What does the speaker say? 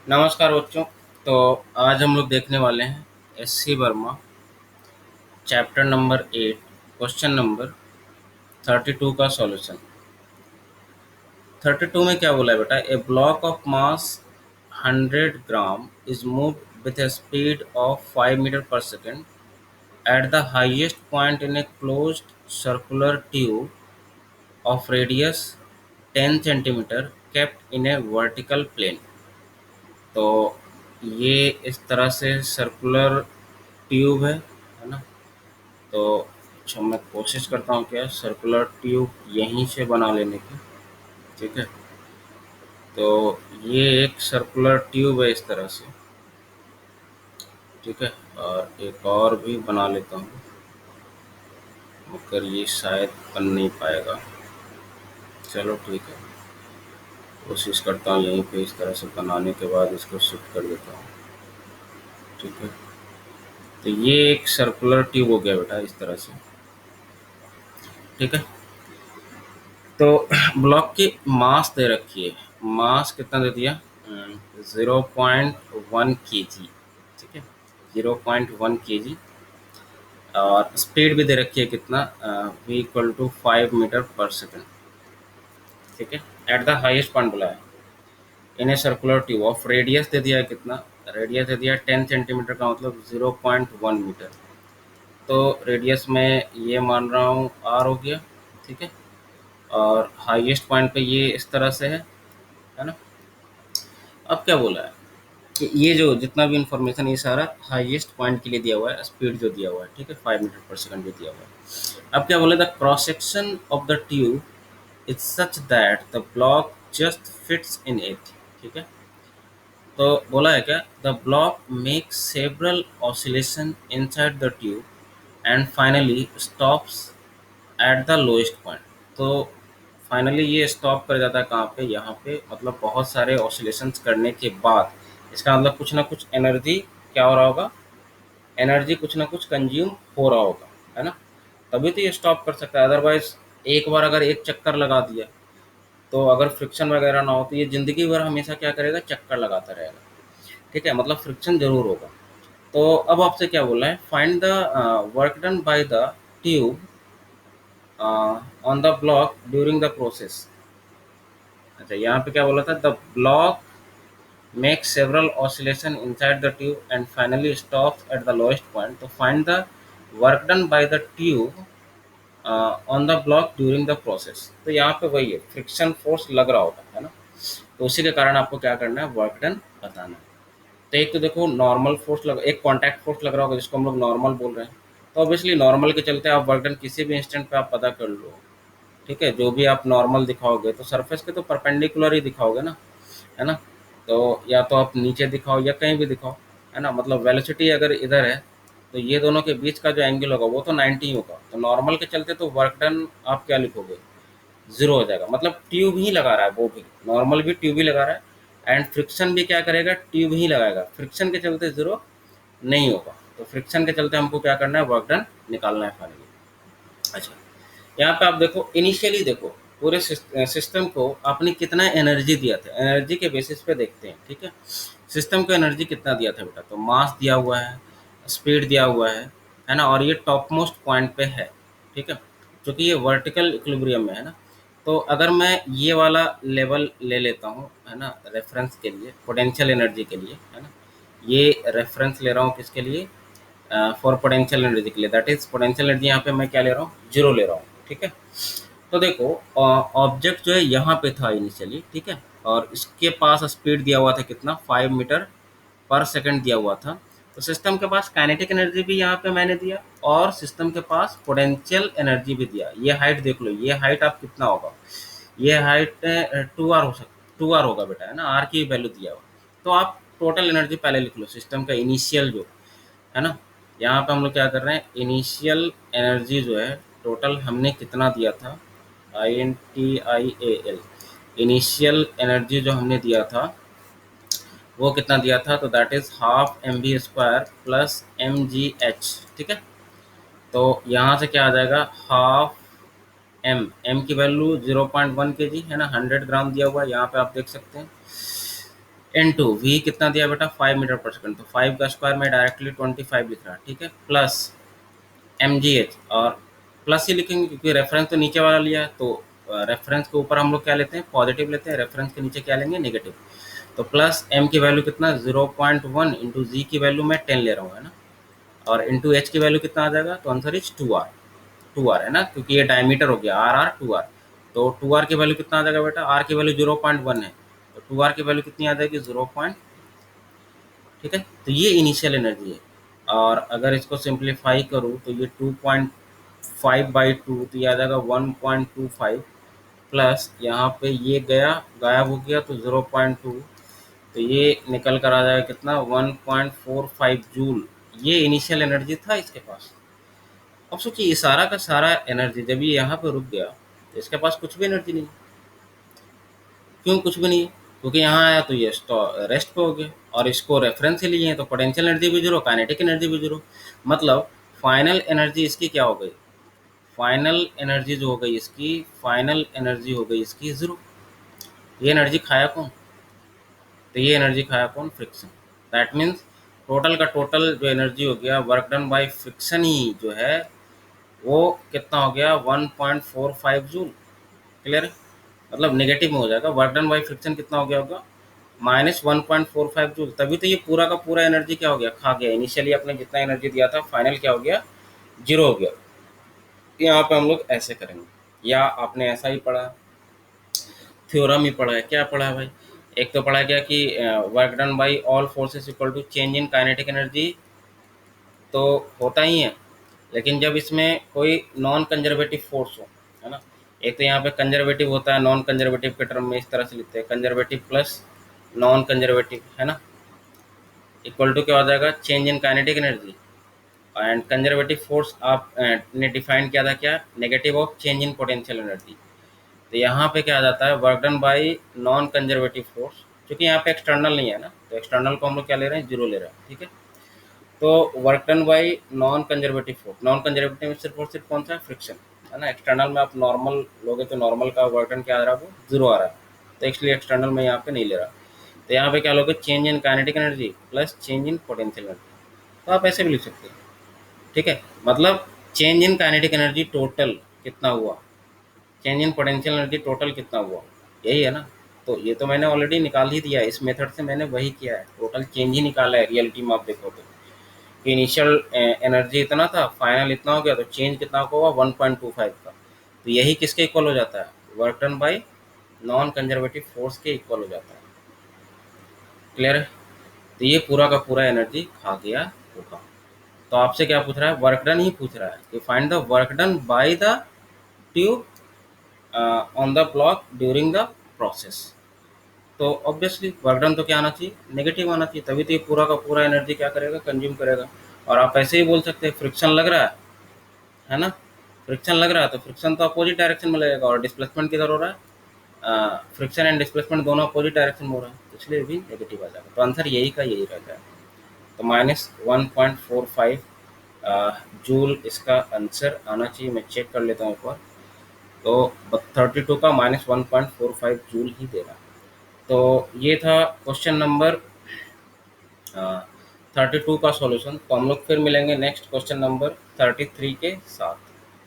नमस्कार बच्चों। तो आज हम लोग देखने वाले हैं S C Verma chapter number 8 question number 32 का सॉल्यूशन। 32 में क्या बोला है बेटा? A block of mass 100 gram is move with a speed of 5 metre per second at the highest point in a closed circular tube of radius 10 centimetre kept in a vertical plane. तो ये इस तरह से circular tube है ना। तो अच्छा, मैं कोशिश करता हूँ क्या सर्कुलर ट्यूब यहीं से बना लेने की। ठीक है, तो ये एक सर्कुलर ट्यूब है इस तरह से। ठीक है, और एक और भी बना लेता हूँ मगर ये शायद बन नहीं पाएगा। चलो ठीक है, कोशिश करता हूँ यहीं पे इस तरह से बनाने के बाद इसको शिफ्ट कर देता हूँ। ठीक है, तो ये एक सर्कुलर ट्यूब हो गया बेटा इस तरह से। ठीक है, तो ब्लॉक की मास दे रखी है। मास कितना दे दिया? 0.1 kg। ठीक है, 0.1 kg। और स्पीड भी दे रखी है कितना? v equal to 5 metre per second. ठीक है, एट द हाईएस्ट पॉइंट बोला है in a circular tube of radius दे दिया है कितना? रेडियस दे दिया 10 सेंटीमीटर का मतलब 0.1 मीटर। तो रेडियस में ये मान रहा हूँ r हो गया। ठीक है, और हाईएस्ट पॉइंट पे ये इस तरह से है ना। अब क्या बोला है कि ये जो जितना भी इंफॉर्मेशन ये सारा हाईएस्ट पॉइंट के लिए दिया हुआ है, स्पीड जो दिया हुआ है। ठीक है, 5 मीटर पर सेकंड भी दिया हुआ है। अब क्या बोला? The cross section of the tube is such that the block just fits in it. ठीक है, तो बोला है क्या? The block makes several oscillation inside the tube and finally stops at the lowest point. तो फाइनली ये stop कर जाता है कहाँ पे? यहाँ पे, मतलब बहुत सारे ऑसिलेशंस करने के बाद इसका मतलब कुछ ना कुछ एनर्जी क्या हो रहा होगा? एनर्जी कुछ ना कुछ कंज्यूम हो रहा होगा, है ना। तभी तो ये स्टॉप कर सकता है। अदरवाइज एक बार अगर एक चक्कर लगा दिया तो अगर फ्रिक्शन वगैरह ना हो तो ये ज़िंदगी भर हमेशा क्या करेगा? चक्कर लगाता रहेगा। ठीक है, मतलब फ्रिक्शन जरूर होगा। तो अब आपसे क्या बोला है? Find the work done by the tube on the block during the process. अच्छा, यहाँ पे क्या बोला था? The block makes several oscillation inside the tube and finally stops at the lowest point. तो find the work done by the tube on the block during the process। तो यहाँ पे वही है, फ्रिक्शन फोर्स लग रहा होगा, है ना। तो उसी के कारण आपको क्या करना है? वर्क डन बताना है। तो एक तो देखो नॉर्मल फोर्स लग, एक कॉन्टैक्ट फोर्स लग रहा होगा जिसको हम लोग नॉर्मल बोल रहे हैं। तो ऑब्वियसली नॉर्मल के चलते आप वर्क डन किसी भी इंस्टेंट पे आप पता कर लो। ठीक है, जो भी आप नॉर्मल दिखाओगे तो सरफेस के तो परपेंडिकुलर ही दिखाओगे ना, है ना। तो या तो आप नीचे दिखाओ या कहीं भी दिखाओ, है ना। मतलब वेलोसिटी अगर इधर है तो ये दोनों के बीच का जो एंगल होगा वो तो 90 होगा। तो नॉर्मल के चलते तो वर्क डन आप क्या लिखोगे? 0 हो जाएगा। मतलब ट्यूब ही लगा रहा है, वो भी नॉर्मल भी ट्यूब ही लगा रहा है एंड फ्रिक्शन भी क्या करेगा? ट्यूब ही लगाएगा। फ्रिक्शन के चलते 0 नहीं होगा। तो फ्रिक्शन के चलते हमको क्या करना है? वर्क डन निकालना है फाइनली। अच्छा, यहाँ पे आप देखो, इनिशियली देखो पूरे सिस्टम को आपने कितना एनर्जी दिया था, एनर्जी के बेसिस पे देखते हैं। ठीक है, सिस्टम को एनर्जी कितना दिया था बेटा? तो मास दिया हुआ है, स्पीड दिया हुआ है ना, और ये टॉप मोस्ट पॉइंट पे है। ठीक है, क्योंकि ये वर्टिकल इक्विलिब्रियम में है ना। तो अगर मैं ये वाला लेवल ले लेता हूँ, है ना, रेफरेंस के लिए, पोटेंशियल एनर्जी के लिए, है ना। ये रेफरेंस ले रहा हूँ किसके लिए? फॉर पोटेंशियल एनर्जी के लिए। दैट इज पोटेंशियल एनर्जी यहाँ पे मैं क्या ले रहा हूँ? 0 ले रहा हूँ। ठीक है, तो देखो ऑब्जेक्ट जो है यहाँ पे था इनिशियली। ठीक है, और इसके पास स्पीड दिया हुआ था कितना? 5 मीटर पर सेकंड दिया हुआ था। तो सिस्टम के पास काइनेटिक एनर्जी भी यहाँ पे मैंने दिया और सिस्टम के पास पोटेंशियल एनर्जी भी दिया। ये हाइट देख लो, ये हाइट आप कितना होगा? ये हाइट 2r हो सकता, 2r होगा बेटा, है ना। आर की वैल्यू दिया हुआ। तो आप टोटल एनर्जी पहले लिख लो सिस्टम का इनिशियल जो है ना। यहाँ पे हम लोग क्या कर रहे हैं? इनिशियल एनर्जी जो है टोटल हमने कितना दिया था? INTIAL इनिशियल एनर्जी जो हमने दिया था वो कितना दिया था? तो that is half mv² plus mgh। ठीक है, तो यहाँ से क्या आ जाएगा? हाफ m की वैल्यू 0.1 kg है ना, 100 ग्राम दिया हुआ है। यहाँ पे आप देख सकते हैं इनटू वी कितना दिया बेटा 5 मीटर पर सेकंड, तो 5 का स्क्वायर में डायरेक्टली 25 लिख रहा है, ठीक है, प्लस mgh, और प्लस ही लिखेंगे क्योंकि रेफरेंस तो नीचे वाला लिया है, तो रेफरेंस के ऊपर हम लोग क्या लेते हैं, पॉजिटिव लेते हैं, रेफरेंस के नीचे क्या लेंगे, नेगेटिव। तो प्लस एम की वैल्यू कितना 0.1 इंटू जी की वैल्यू मैं 10 ले रहा हूँ, है ना, और इंटू एच की वैल्यू कितना आ जाएगा, तो आंसर इज 2r। 2r है ना, क्योंकि ये डायमीटर हो गया, आर 2r। तो 2r की वैल्यू कितना आ जाएगा बेटा, आर की वैल्यू 0.1 है, तो 2r की वैल्यू कितनी आ जाएगी 0, ठीक है। तो ये इनिशियल एनर्जी है। और अगर इसको सिंप्लीफाई करूँ तो ये 2.5/2, तो ये आ जाएगा 1.25, प्लस यहाँ पे ये गया गायब हो गया तो 0.2, तो ये निकल कर आ जाएगा कितना 1.45 जूल। ये इनिशियल एनर्जी था इसके पास। अब सोचिए ये सारा का सारा एनर्जी जब ये यहाँ पे रुक गया तो इसके पास कुछ भी एनर्जी नहीं। क्यों कुछ भी नहीं? क्योंकि यहाँ आया तो ये रेस्ट पे हो गया, और इसको रेफरेंस से लिए हैं तो पोटेंशियल एनर्जी भी जीरो, काइनेटिक एनर्जी भी जीरो। मतलब फाइनल एनर्जी इसकी क्या हो गई, फाइनल एनर्जी जो हो गई इसकी, फाइनल एनर्जी हो गई इसकी जीरो। ये एनर्जी खाया कौन, तो ये एनर्जी खाया कौन, फ्रिक्शन। दैट मीन्स टोटल का टोटल जो एनर्जी हो गया वर्क डन बाय फ्रिक्शन ही जो है वो कितना हो गया 1.45 जूल। क्लियर है? मतलब नेगेटिव में हो जाएगा, वर्क डन बाय फ्रिक्शन कितना हो गया होगा -1.45 जूल। तभी तो ये पूरा का पूरा एनर्जी क्या हो गया, खा गया। इनिशियली आपने जितना एनर्जी दिया था फाइनल क्या हो गया, जीरो हो गया। यहाँ पे हम लोग ऐसे करेंगे, या आपने ऐसा ही पढ़ा, थ्योरम ही पढ़ा है, क्या पढ़ा है भाई, एक तो पढ़ा गया कि work done by all forces equal to change in kinetic energy, तो होता ही है। लेकिन जब इसमें कोई नॉन कंजर्वेटिव फोर्स हो, है ना, एक तो यहाँ पे कंजर्वेटिव होता है, नॉन कंजर्वेटिव के टर्म में इस तरह से लिखते हैं, कंजर्वेटिव प्लस नॉन कंजर्वेटिव, है ना, इक्वल टू क्या हो जाएगा, change in kinetic energy. And conservative force आप ने डिफाइन किया था क्या, negative of change in potential energy. तो यहाँ पे क्या आ जाता है, work done by non conservative force, क्योंकि यहाँ पे एक्सटर्नल नहीं है ना, तो एक्सटर्नल को हम लोग क्या ले रहे हैं, जीरो ले रहे हैं, ठीक है। तो work done by non conservative force, non conservative में सिर्फ और सिर्फ कौन सा, फ्रिक्शन, है ना। एक्सटर्नल में आप नॉर्मल लोगे तो नॉर्मल का वर्क डन क्या आ रहा है, वो जीरो आ रहा है, तो एक्चुअली एक्सटर्नल में यहाँ पे नहीं ले रहा। तो यहाँ पे क्या लोगे, change in kinetic energy plus change in potential energy, तो आप ऐसे भी लिख सकते हैं, ठीक है। मतलब change in kinetic energy total कितना हुआ, change in potential energy total कितना हुआ, यही है ना। तो ये तो मैंने ऑलरेडी निकाल ही दिया है, इस मेथड से मैंने वही किया है, टोटल चेंज ही निकाला है। रियलिटी में आप देखो तो कि इनिशियल एनर्जी इतना था, फाइनल इतना हो गया, तो चेंज कितना हुआ 1.25 का। तो यही किसके इक्वल हो जाता है, work done bye non conservative force के इक्वल हो जाता है। क्लियर है? तो ये पूरा का पूरा एनर्जी खा गया होगा। तो आपसे क्या पूछ रहा है, वर्क डन ही पूछ रहा है कि find the work done by the tube on the block during the process. तो ऑब्वियसली वर्क डन तो क्या आना चाहिए, नेगेटिव आना चाहिए, तभी तो ये पूरा का पूरा एनर्जी क्या करेगा, कंज्यूम करेगा। और आप ऐसे ही बोल सकते हैं फ्रिक्शन लग रहा है ना, फ्रिक्शन लग रहा है तो फ्रिक्शन तो अपोजिट डायरेक्शन में लगेगा, और डिस्प्लेसमेंट किधर हो रहा है, फ्रिक्शन एंड डिस्प्लेसमेंट दोनों अपोजिट डायरेक्शन में हो रहा है, तो इसलिए भी नेगेटिव आ जाएगा। तो आंसर यही का यही रहता है। तो -1.45 जूल इसका आंसर आना चाहिए। मैं चेक कर लेता हूँ एक बार, तो 32 का -1.45 जूल ही देगा। तो ये था क्वेश्चन नंबर 32 का सॉल्यूशन। तो हम लोग फिर मिलेंगे नेक्स्ट क्वेश्चन नंबर 33 के साथ।